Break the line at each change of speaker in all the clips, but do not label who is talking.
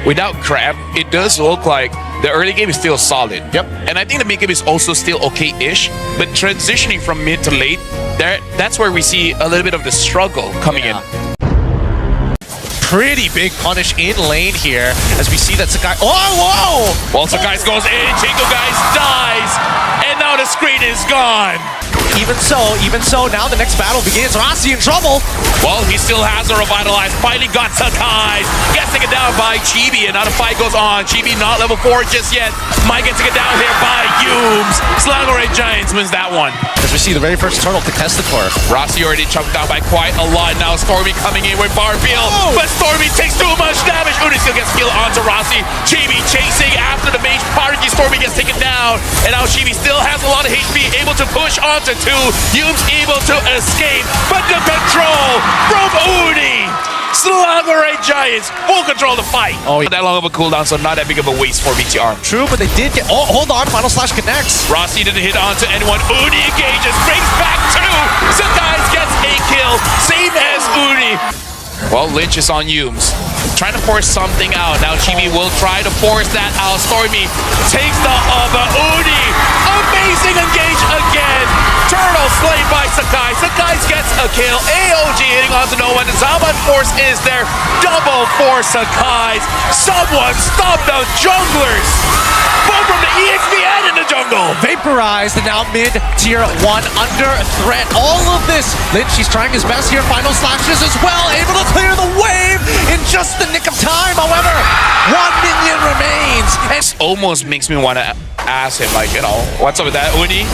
without Kramm, it does look like the early game is still solid.
Yep.
And I think the mid game is also still okay-ish, but transitioning from mid to late, that's where we see a little bit of the struggle coming in.
Pretty big punish in lane here as we see that Sakai. Oh, whoa!
Well, Sakai goes in, Chico guys dies, and now the screen is gone.
Even so, now the next battle begins. Rossi in trouble.
Well, he still has a revitalized. Finally got Sakai. Gets taken down by Chibi, and now the fight goes on. Chibi not level 4 just yet. Might get taken down here by Humes. Slangore Giants wins that one.
As we see the very first turtle contested for.
Rossi already chunked down by quite a lot. Now Stormy coming in with Barfield. Oh. But Stormy takes too much damage. Uni still gets killed onto Rossi. Chibi chasing after the mage party. Stormy gets taken down. And now Chibi still has a lot of HP, able to push onto 2. Humes able to escape, but the control from Uni. Slangore Giants full control of the fight.
Oh,
Not that long of a cooldown, so not that big of a waste for BTR.
True, but they did get. Oh, hold on. Final Slash connects.
Rossi didn't hit onto anyone. Uni engages, brings back 2. Sakai gets a kill, same as Uni. Well, Lynch is on Humes. Trying to force something out. Now Chibi will try to force that out. Stormy takes the Uni. Amazing engage again. Turtle slain by Sakai. Sakai gets a kill. AOG hitting onto no one. The Zaman Force is there. Double for Sakai. Someone stop the junglers. Both from the EXPN in the jungle.
Vaporized and now mid-tier 1 under threat. All of this. Lynch, he's trying his best here. Final Slashes as well. Able to clear the wave in just the nick of time. However, 1 minion remains. And
almost makes me want to ask him, like, you know, what's up with that, Uni?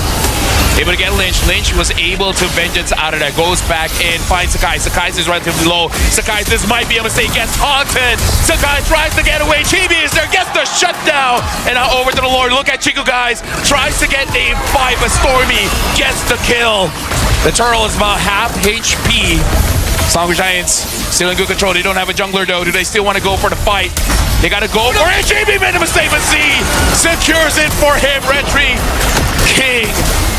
Able to get Lynch. Lynch was able to vengeance out of that. Goes back in, finds Sakai. Sakai is relatively low. Sakai, this might be a mistake. Gets haunted. Sakai tries to get away. Chibi is there. Gets the shutdown. And now over to the Lord. Look at Chico, guys. Tries to get a 5, but Stormy gets the kill. The turtle is about half HP. Slangore Giants still in good control. They don't have a jungler though. Do they still want to go for the fight? They gotta go for it. JB made a mistake, but Z secures it for him. Retry King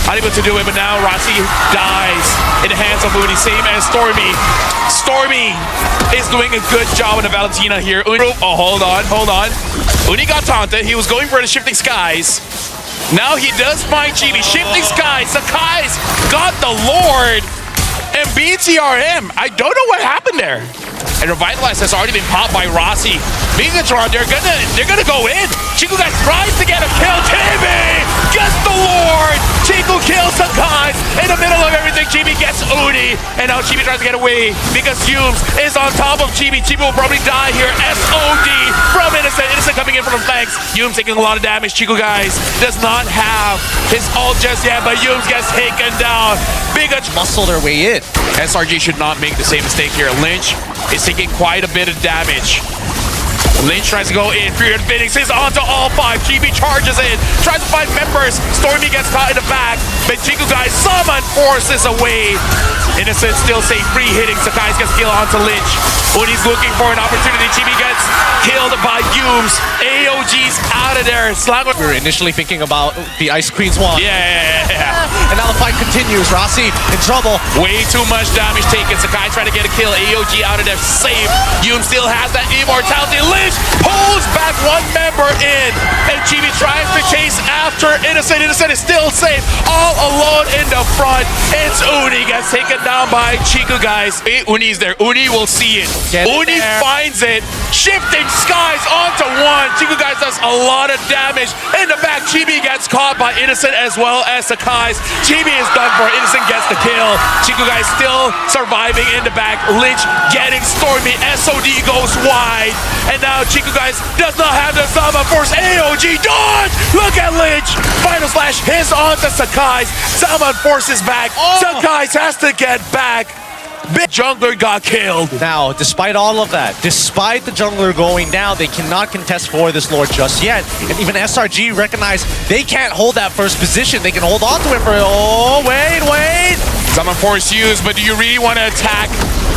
unable to do it, but now Rossi dies in the hands of Uni, same as Stormy. Stormy is doing a good job on the Valentina here. Uni, oh, hold on. Uni got taunted. He was going for the Shifting Skies. Now he does find Chibi. Shifting Skies. Sakai's got the Lord. And BTRM, I don't know what happened there. And Revitalize has already been popped by Rossi. Bigechoke, they're gonna go in. Chico guys tries to get a kill. Chibi gets the Lord. Chico kills Sakai. In the middle of everything, Chibi gets Uni. And now Chibi tries to get away because Humes is on top of Chibi. Chibi will probably die here. SOD from Innocent. Innocent coming in from the flanks. Humes taking a lot of damage. Chico guys does not have his ult just yet, but Humes gets taken down. Bigechoke
muscle their way in.
SRG should not make the same mistake here. Lynch is taking quite a bit of damage. Lynch tries to go in. Feared Phoenix is onto all 5. GB charges in. Tries to find members. Stormy gets caught in the back. But Chico guys summon forces away. Innocent still safe. Free hitting. Sakai gets killed onto Lynch. When he's looking for an opportunity, Chibi gets killed by Humes. AOG's out of there. Slangore.
We were initially thinking about the Ice Queen's one.
Yeah.
And now the fight continues. Rossi in trouble.
Way too much damage taken. Sakai trying to get a kill. AOG out of there. Safe. Humes still has that immortality. Lynch pulls back 1 member in. And Chibi tries to chase after Innocent. Innocent is still safe. All alone in the front. It's Uni gets taken down by Chico guys. Uni's there. Uni will see it. Uni finds it. Shifting Skies onto 1. Chico guys does a lot of damage. In the back, Chibi gets caught by Innocent as well as Sakai's. Chibi is done for. Innocent gets the kill. Chico guys still surviving in the back. Lynch getting Stormy. SOD goes wide. And now Chico guys does not have the Sama Force. AOG dodge! Look at Lynch. Final Slash hits onto Sakai's. Sama Force is back. Sakai's has to get back. Big jungler got killed.
Now, despite all of that, despite the jungler going down, they cannot contest for this Lord just yet. And even SRG recognize they can't hold that first position. They can hold on to it for, oh, wait.
Summon Force used, but do you really want to attack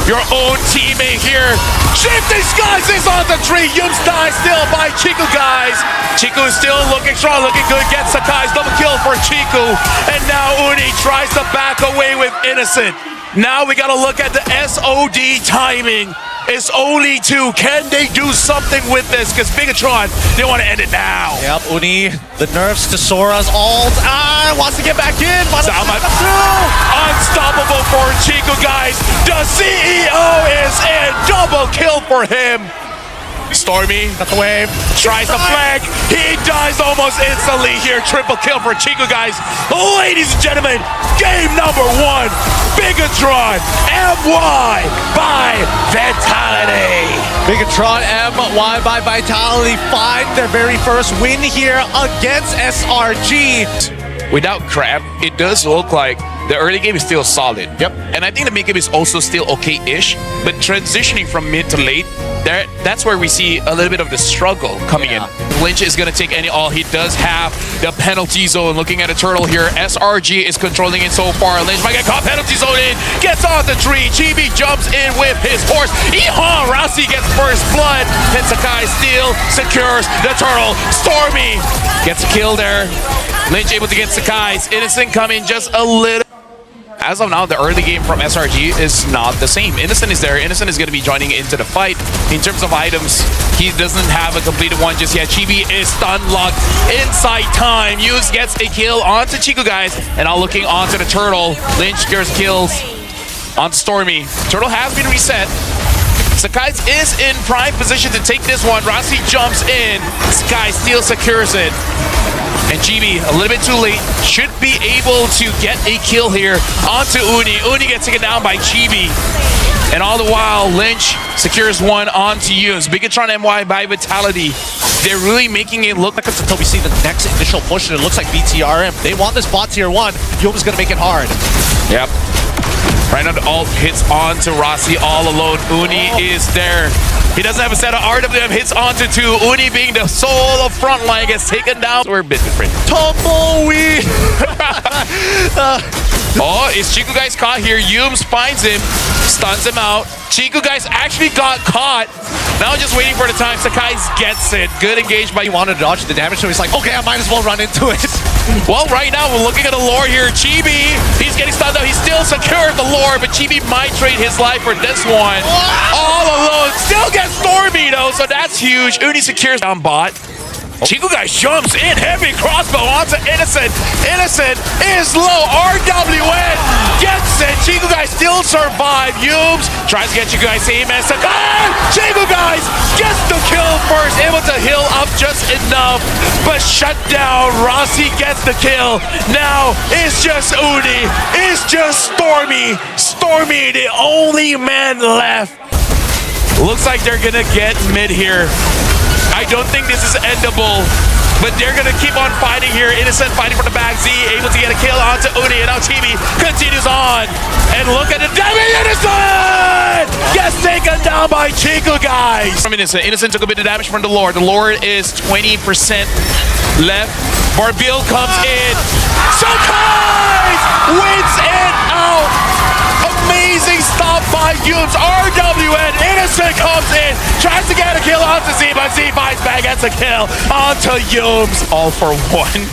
your own teammate here? Shifting Skies is on the tree. Humes dies still by Chico guys. Chico is still looking strong, looking good. Gets Sakai's double kill for Chico. And now Uni tries to back away with Innocent. Now we gotta look at the SOD timing. It's only 2. Can they do something with this? Because Bigetron, they want to end it now.
Yep, Uni, the nerfs to Sora's ult. Wants to get back in.
Unstoppable for Chico, guys. The CEO is in. Double kill for him. Stormy
Got the wave.
tries to flag. He dies almost instantly here. Triple kill for Chico, guys. Ladies and gentlemen, game number 1. Bigetron MY by Vitality.
Bigetron MY by Vitality find their very first win here against SRG.
Without Kramm, it does look like the early game is still solid.
Yep.
And I think the mid game is also still okay-ish. But transitioning from mid to late, that's where we see a little bit of the struggle coming in. Lynch is going to take any all. He does have the penalty zone. Looking at a turtle here, SRG is controlling it so far. Lynch might get caught penalty zone in. Gets on the tree. Chibi jumps in with his horse. Yeehaw! Rossi gets first blood. And Sakai still secures the turtle. Stormy gets a kill there. Lynch able to get Sakai's. Innocent coming just a little. As of now, the early game from SRG is not the same. Innocent is there. Innocent is going to be joining into the fight. In terms of items, he doesn't have a completed one just yet. Chibi is stun locked inside time. Yuz gets a kill onto Chico, guys. And now looking onto the turtle. Lynch gets kills onto Stormy. Turtle has been reset. Sakai is in prime position to take this one. Rossi jumps in. Sky still secures it. And Chibi, a little bit too late, should be able to get a kill here onto Uni. Uni gets taken down by Chibi. And all the while, Lynch secures one onto Yuz. Bigetron MY by Vitality. They're really making it look like
Until we see the next initial push, and it looks like BTRM. They want this bot tier 1. Yoma's going to make it hard.
Yep. Right now the ult hits onto Rossi all alone. Uni is there. He doesn't have a set of RWM hits onto 2. Uni being the soul of frontline gets taken down. We're a bit different.
Tumbleweed!
Oh, is Chico guys caught here? Yums finds him, stuns him out. Chico guys actually got caught. Now just waiting for the time. Sakai gets it. Good engaged by.
He wanted to dodge the damage, so he's like, okay, I might as well run into it.
Well, right now we're looking at the lore here. Chibi, he's getting stunned out. He's still secured the lore, but Chibi might trade his life for this one. All alone. Still gets Stormy though, so that's huge. Uni secures down bot. Chico guys jumps in, heavy crossbow onto Innocent. Innocent is low. RWN gets it. Chico guys still survive. Yubes tries to get you guys same as Sakai. Chico guys gets the kill first, able to heal up just enough, but shut down. Rossi gets the kill. Now it's just Uni. It's just Stormy. Stormy, the only man left. Looks like they're gonna get mid here. I don't think this is endable, but they're going to keep on fighting here. Innocent fighting for the back. Z able to get a kill onto Uni, and now Chibi continues on. And look at the damage. Innocent gets taken down by Chico, guys. From Innocent. Innocent took a bit of damage from the Lord. The Lord is 20% left. Barbil comes in. Sakai wins it out. Amazing stop by Yubes. RWN. Innocent comes in. Tries to get a kill onto Z, but Z fights back, gets a kill onto Yubes. All for one.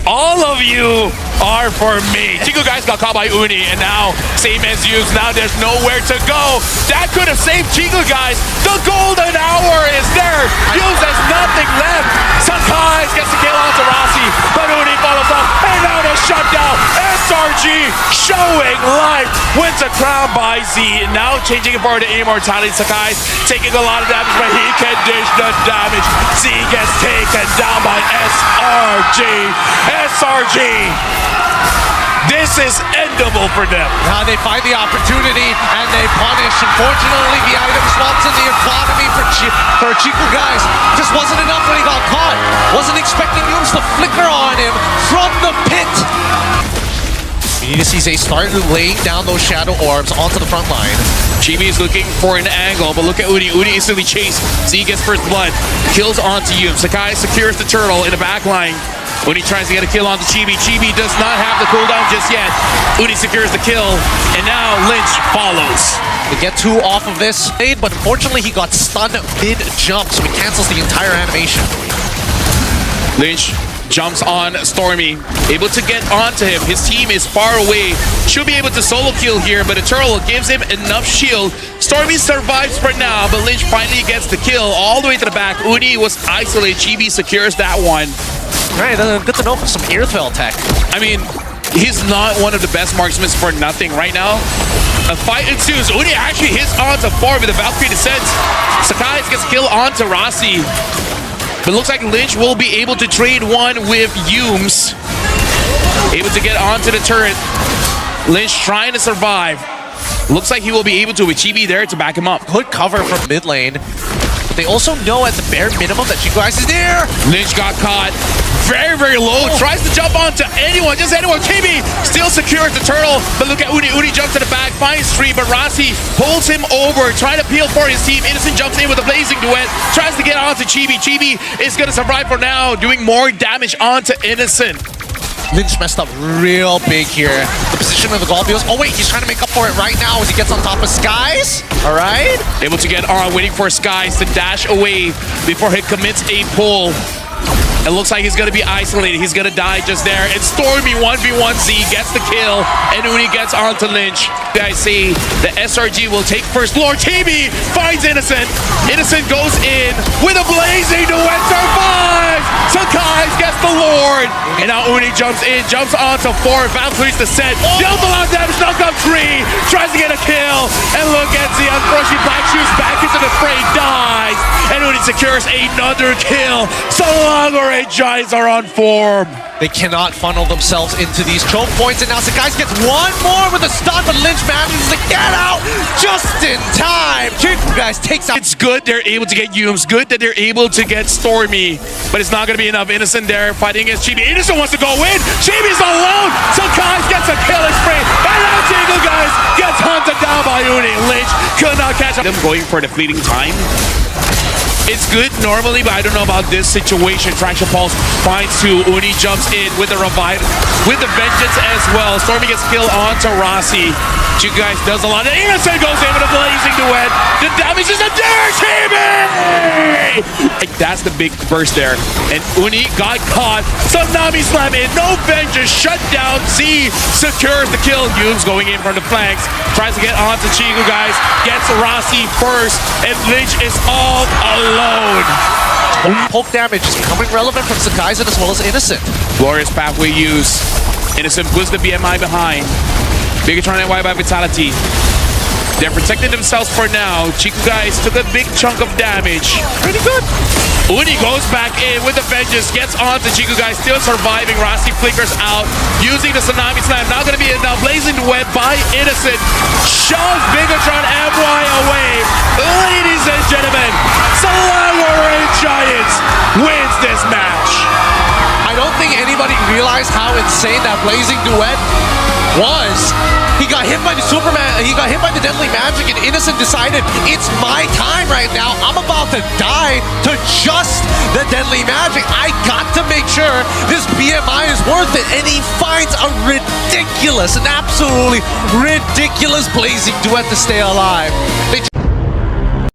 All of you are for me. Chico guys got caught by Uni, and now same as Yubes. Now there's nowhere to go. That could have saved Chico guys. The golden hour is there. Yubes has nothing left. Sakai gets the kill onto Rossi, but Uni follows up, and now they're shut down. SRG showing life, wins a crown by Z. Now changing it for the immortality. Sakai taking a lot of damage, but he can dish the damage. Z gets taken down by SRG. SRG. This is endable for them.
Now they find the opportunity and they punish. Unfortunately, the item swaps in the economy for Chico guys. Just wasn't enough when he got caught. Wasn't expecting Yums to flicker on him from the pit. We need to see Zay start laying down those shadow orbs onto the front line.
Chibi is looking for an angle, but look at Uni. Uni instantly chased. Z gets first blood. Kills onto Yum. Sakai secures the turtle in the back line. Uni tries to get a kill onto Chibi. Chibi does not have the cooldown just yet. Uni secures the kill, and now Lynch follows.
We get 2 off of this, but unfortunately he got stunned mid-jump, so he cancels the entire animation.
Lynch jumps on Stormy, able to get onto him. His team is far away. Should be able to solo kill here, but Eternal gives him enough shield. Stormy survives for now, but Lynch finally gets the kill all the way to the back. Uni was isolated. GB secures that one.
Right, good to know for some Earthfell tech.
I mean, he's not one of the best marksmen for nothing right now. A fight ensues. Uni actually hits onto 4 with the Valkyrie Descent. Sakai gets kill onto Rossi. But looks like Lynch will be able to trade one with Humes. Able to get onto the turret. Lynch trying to survive. Looks like he will be able to with Chibi there to back him up.
Good cover from mid lane. But they also know at the bare minimum that Chico Ice is there.
Lynch got caught very, very low. Tries to jump onto anyone, just anyone. Chibi still secures the turtle. But look at Uni. Uni jumps to the back, finds 3, but Rossi pulls him over, trying to peel for his team. Innocent jumps in with a blazing duet, tries to get onto Chibi. Chibi is going to survive for now, doing more damage onto Innocent.
Lynch messed up real big here. The position of the Golbios. Oh wait, he's trying to make up for it right now as he gets on top of Skies. All right.
Able to get on, waiting for Skies to dash away before he commits a pull. It looks like he's going to be isolated. He's going to die just there. And Stormy 1v1Z gets the kill, and Uni gets onto Lynch. You guys see the SRG will take first floor. TB finds Innocent. Innocent goes in with a blazing duet, survives. Sakai gets the Lord. And now Uni jumps in, jumps onto 4. Valkyrie's Descent. Deals a lot of damage, knocked up 3. Tries to get a kill. And look at the unfortunate Black Shoes back into the fray, dies. And Uni secures another kill. So long, Giants are on form.
They cannot funnel themselves into these choke points, and now Sakai gets one more with a stun, but Lynch manages to get out just in time. Chico guys takes out.
It's good they're able to get Humes. Good that they're able to get Stormy, but it's not going to be enough. Innocent there fighting against Chibi. Innocent wants to go in. Chibi's alone. Sakai gets a killing spree, and now Chico guys gets hunted down by Uni. Lynch could not catch up. Them going for the fleeting time. It's good normally, but I don't know about this situation. Traction Pulse finds 2. Uni jumps in with the revive, with the vengeance as well. Stormy gets killed onto Rossi. You guys does a lot. And Innocent goes in with a blazing duet. The damage is a dare, Chibi! Like, that's the big burst there. And Uni got caught. Tsunami slam in. No vengeance. Shut down. Z secures the kill. Humes going in from the flanks. Tries to get onto Chico, guys. Gets Rossi first. And Lynch is all alone.
Poke damage is becoming relevant from Sakaizen as well as Innocent.
Glorious pathway use. Innocent puts the BMI behind. Bigetron NY by Vitality. They're protecting themselves for now. Chico guys took a big chunk of damage.
Pretty good.
Uni goes back in with the vengeance, gets onto Chico guys, still surviving. Rossi flickers out, using the Tsunami Slam. Not gonna be enough. Blazing Duet by Innocent. Shoves Bigetron MY away. Ladies and gentlemen, Salangore Giants wins this match.
I don't think anybody realized how insane that Blazing Duet was. He got hit by the he got hit by the Deadly Magic, and Innocent decided, it's my time right now. I'm about to die to just the Deadly Magic. I got to make sure this BMI is worth it. And he finds a ridiculous, an absolutely ridiculous Blazing Duet to stay alive. They